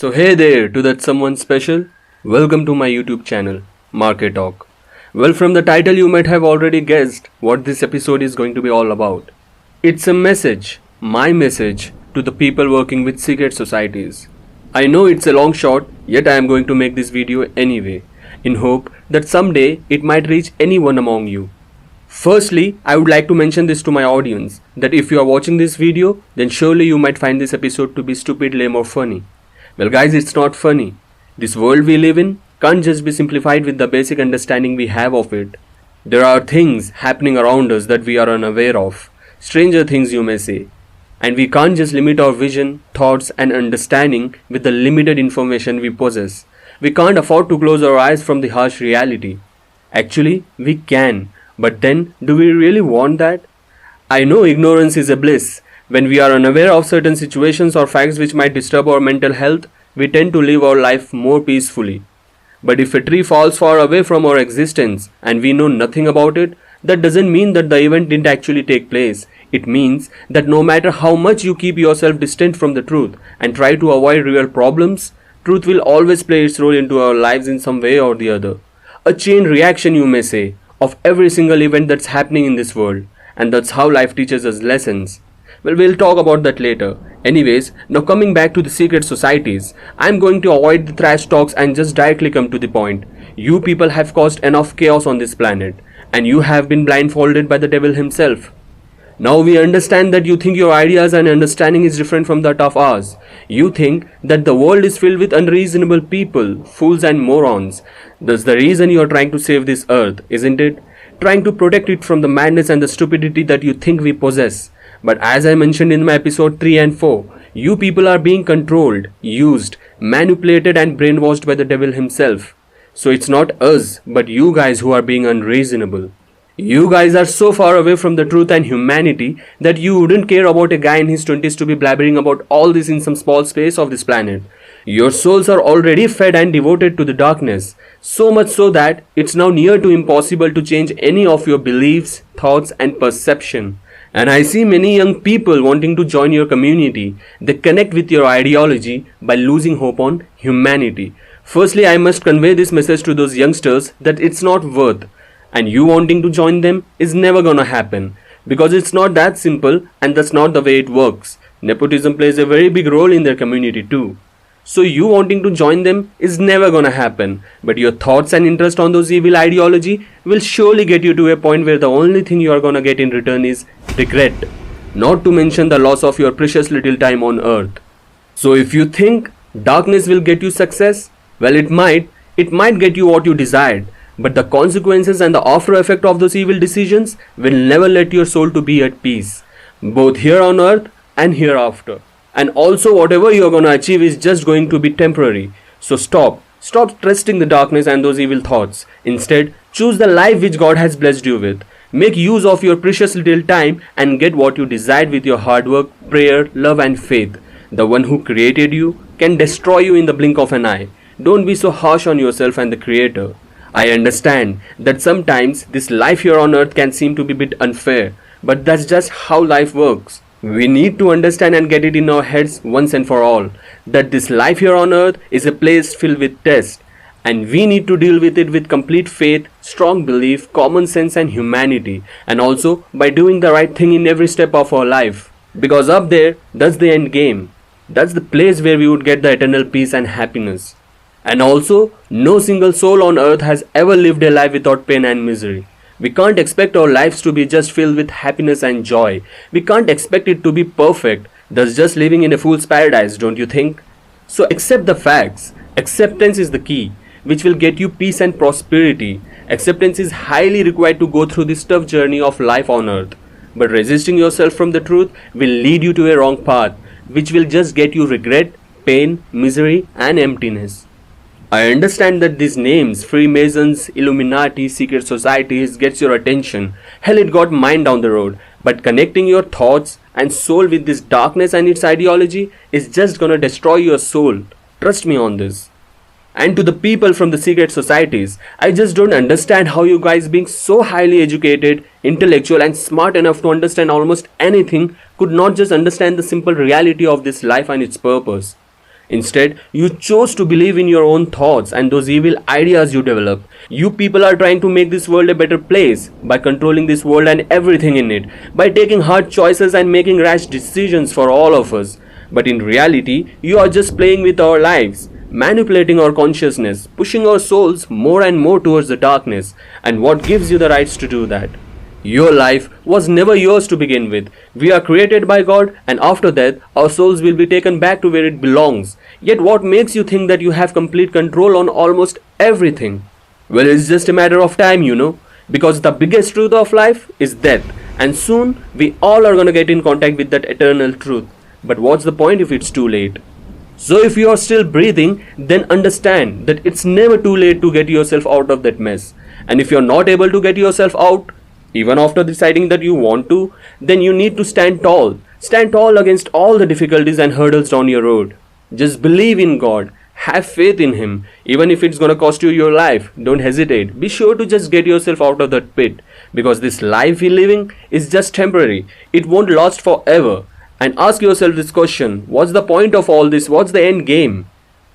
So hey there to that someone special. Welcome to my YouTube channel, Market Talk. Well, from the title you might have already guessed what this episode is going to be all about. It's a message, my message to the people working with secret societies. I know it's a long shot, yet I am going to make this video anyway, in hope that someday it might reach anyone among you. Firstly, I would like to mention this to my audience, that if you are watching this video, then surely you might find this episode to be stupid, lame or funny. Well guys, it's not funny. This world we live in can't just be simplified with the basic understanding we have of it. There are things happening around us that we are unaware of. Stranger things you may say. And we can't just limit our vision, thoughts and understanding with the limited information we possess. We can't afford to close our eyes from the harsh reality. Actually, we can. But then, do we really want that? I know ignorance is a bliss. When we are unaware of certain situations or facts which might disturb our mental health, we tend to live our life more peacefully. But if a tree falls far away from our existence and we know nothing about it, that doesn't mean that the event didn't actually take place. It means that no matter how much you keep yourself distant from the truth and try to avoid real problems, truth will always play its role into our lives in some way or the other. A chain reaction, you may say, of every single event that's happening in this world. And that's how life teaches us lessons. Well, we'll talk about that later. Anyways, now coming back to the secret societies, I'm going to avoid the trash talks and just directly come to the point. You people have caused enough chaos on this planet, and you have been blindfolded by the devil himself. Now we understand that you think your ideas and understanding is different from that of ours. You think that the world is filled with unreasonable people, fools and morons. That's the reason you are trying to save this earth, isn't it? Trying to protect it from the madness and the stupidity that you think we possess. But as I mentioned in my episode 3 and 4, you people are being controlled, used, manipulated and brainwashed by the devil himself. So it's not us, but you guys who are being unreasonable. You guys are so far away from the truth and humanity that you wouldn't care about a guy in his 20s to be blabbering about all this in some small space of this planet. Your souls are already fed and devoted to the darkness, so much so that it's now near to impossible to change any of your beliefs, thoughts and perception. And I see many young people wanting to join your community. They connect with your ideology by losing hope on humanity. Firstly, I must convey this message to those youngsters that it's not worth. And you wanting to join them is never gonna happen. Because it's not that simple and that's not the way it works. Nepotism plays a very big role in their community too. So you wanting to join them is never gonna happen. But your thoughts and interest on those evil ideology will surely get you to a point where the only thing you are gonna get in return is regret. Not to mention the loss of your precious little time on earth. So if you think darkness will get you success, well it might get you what you desired. But the consequences and the after effect of those evil decisions will never let your soul to be at peace. Both here on earth and hereafter. And also whatever you are going to achieve is just going to be temporary. So stop trusting the darkness and those evil thoughts. Instead, choose the life which God has blessed you with. Make use of your precious little time and get what you desired with your hard work, prayer, love and faith. The one who created you can destroy you in the blink of an eye. Don't be so harsh on yourself and the Creator. I understand that sometimes this life here on earth can seem to be a bit unfair, but that's just how life works. We need to understand and get it in our heads once and for all that this life here on earth is a place filled with tests, and we need to deal with it with complete faith, strong belief, common sense and humanity, and also by doing the right thing in every step of our life. Because up there, that's the end game. That's the place where we would get the eternal peace and happiness. And also, no single soul on earth has ever lived a life without pain and misery. We can't expect our lives to be just filled with happiness and joy. We can't expect it to be perfect. That's just living in a fool's paradise, don't you think? So accept the facts. Acceptance is the key, which will get you peace and prosperity. Acceptance is highly required to go through this tough journey of life on earth. But resisting yourself from the truth will lead you to a wrong path, which will just get you regret, pain, misery and emptiness. I understand that these names, Freemasons, Illuminati, secret societies, gets your attention. Hell, it got mine down the road. But connecting your thoughts and soul with this darkness and its ideology is just gonna destroy your soul. Trust me on this. And to the people from the secret societies, I just don't understand how you guys being so highly educated, intellectual and smart enough to understand almost anything could not just understand the simple reality of this life and its purpose. Instead, you chose to believe in your own thoughts and those evil ideas you develop. You people are trying to make this world a better place by controlling this world and everything in it, by taking hard choices and making rash decisions for all of us. But in reality, you are just playing with our lives, manipulating our consciousness, pushing our souls more and more towards the darkness. And what gives you the rights to do that? Your life was never yours to begin with. We are created by God, and after that, our souls will be taken back to where it belongs. Yet what makes you think that you have complete control on almost everything? Well, it's just a matter of time, because the biggest truth of life is death, and soon we all are gonna get in contact with that eternal truth. But what's the point if it's too late? So if you are still breathing, then understand that it's never too late to get yourself out of that mess. And if you're not able to get yourself out, even after deciding that you want to, then you need to stand tall. Stand tall against all the difficulties and hurdles down your road. Just believe in God. Have faith in Him. Even if it's gonna cost you your life, don't hesitate. Be sure to just get yourself out of that pit. Because this life we're living is just temporary. It won't last forever. And ask yourself this question: what's the point of all this? What's the end game?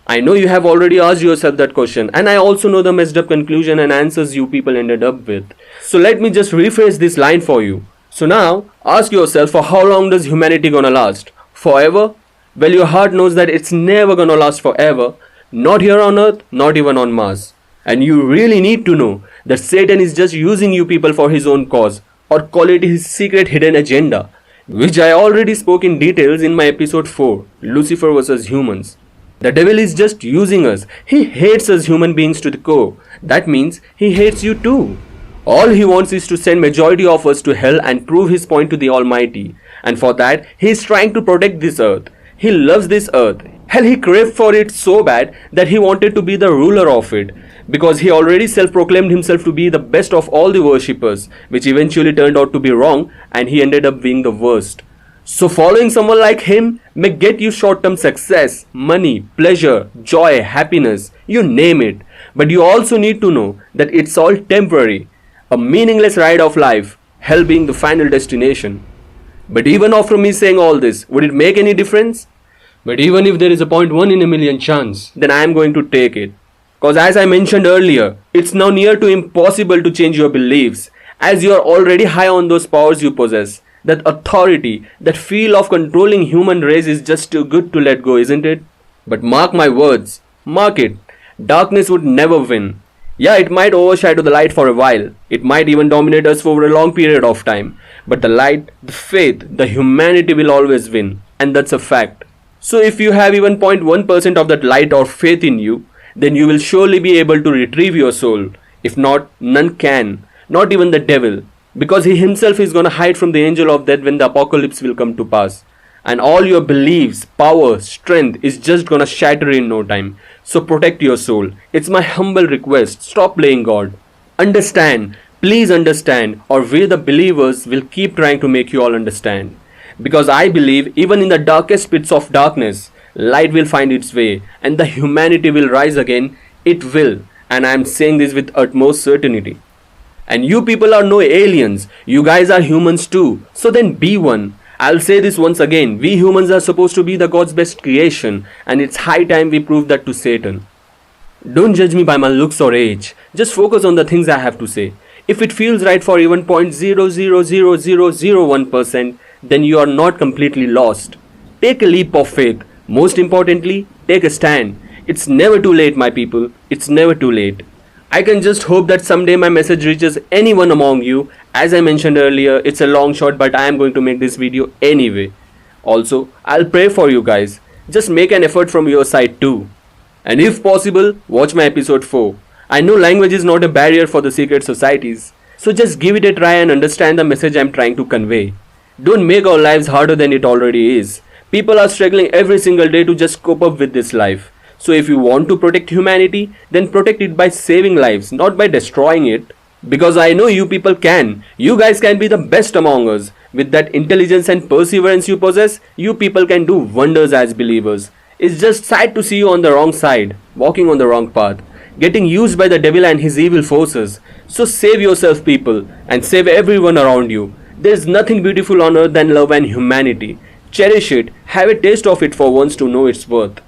I know you have already asked yourself that question, and I also know the messed up conclusion and answers you people ended up with. So let me just rephrase this line for you. So now, ask yourself, for how long does humanity gonna last? Forever? Well, your heart knows that it's never gonna last forever. Not here on Earth, not even on Mars. And you really need to know that Satan is just using you people for his own cause, or call it his secret hidden agenda, which I already spoke in details in my episode 4, Lucifer vs. Humans. The devil is just using us. He hates us human beings to the core. That means he hates you too. All he wants is to send majority of us to hell and prove his point to the Almighty. And for that, he is trying to protect this earth. He loves this earth. Hell, he craved for it so bad that he wanted to be the ruler of it. Because he already self-proclaimed himself to be the best of all the worshippers, which eventually turned out to be wrong, and he ended up being the worst. So following someone like him may get you short-term success, money, pleasure, joy, happiness, you name it. But you also need to know that it's all temporary, a meaningless ride of life, hell being the final destination. But even after me saying all this, would it make any difference? But even if there is a 0.1 in a million chance, then I am going to take it. Cause as I mentioned earlier, it's now near to impossible to change your beliefs, as you are already high on those powers you possess. That authority, that feel of controlling human race is just too good to let go, isn't it? But mark my words, mark it, darkness would never win. Yeah, it might overshadow the light for a while, it might even dominate us for a long period of time, but the light, the faith, the humanity will always win, and that's a fact. So if you have even 0.1% of that light or faith in you, then you will surely be able to retrieve your soul. If not, none can, not even the devil. Because he himself is gonna hide from the angel of death when the apocalypse will come to pass. And all your beliefs, power, strength is just gonna shatter in no time. So protect your soul. It's my humble request. Stop playing God. Understand. Please understand, or we the believers will keep trying to make you all understand. Because I believe even in the darkest pits of darkness, light will find its way and the humanity will rise again. It will. And I am saying this with utmost certainty. And you people are no aliens. You guys are humans too. So then be one. I'll say this once again. We humans are supposed to be the God's best creation. And it's high time we prove that to Satan. Don't judge me by my looks or age. Just focus on the things I have to say. If it feels right for even 0.00001%, then you are not completely lost. Take a leap of faith. Most importantly, take a stand. It's never too late, my people. It's never too late. I can just hope that someday my message reaches anyone among you. As I mentioned earlier, it's a long shot, but I am going to make this video anyway. Also, I'll pray for you guys. Just make an effort from your side too. And if possible, watch my episode 4. I know language is not a barrier for the secret societies. So just give it a try and understand the message I'm trying to convey. Don't make our lives harder than it already is. People are struggling every single day to just cope up with this life. So if you want to protect humanity, then protect it by saving lives, not by destroying it. Because I know you people can. You guys can be the best among us. With that intelligence and perseverance you possess, you people can do wonders as believers. It's just sad to see you on the wrong side, walking on the wrong path, getting used by the devil and his evil forces. So save yourself, people, and save everyone around you. There's nothing beautiful on earth than love and humanity. Cherish it, have a taste of it for once to know its worth.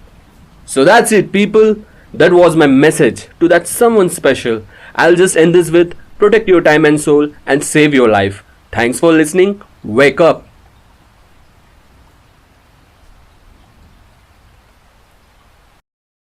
So that's it, people. That was my message to that someone special. I'll just end this with protect your time and soul and save your life. Thanks for listening. Wake up.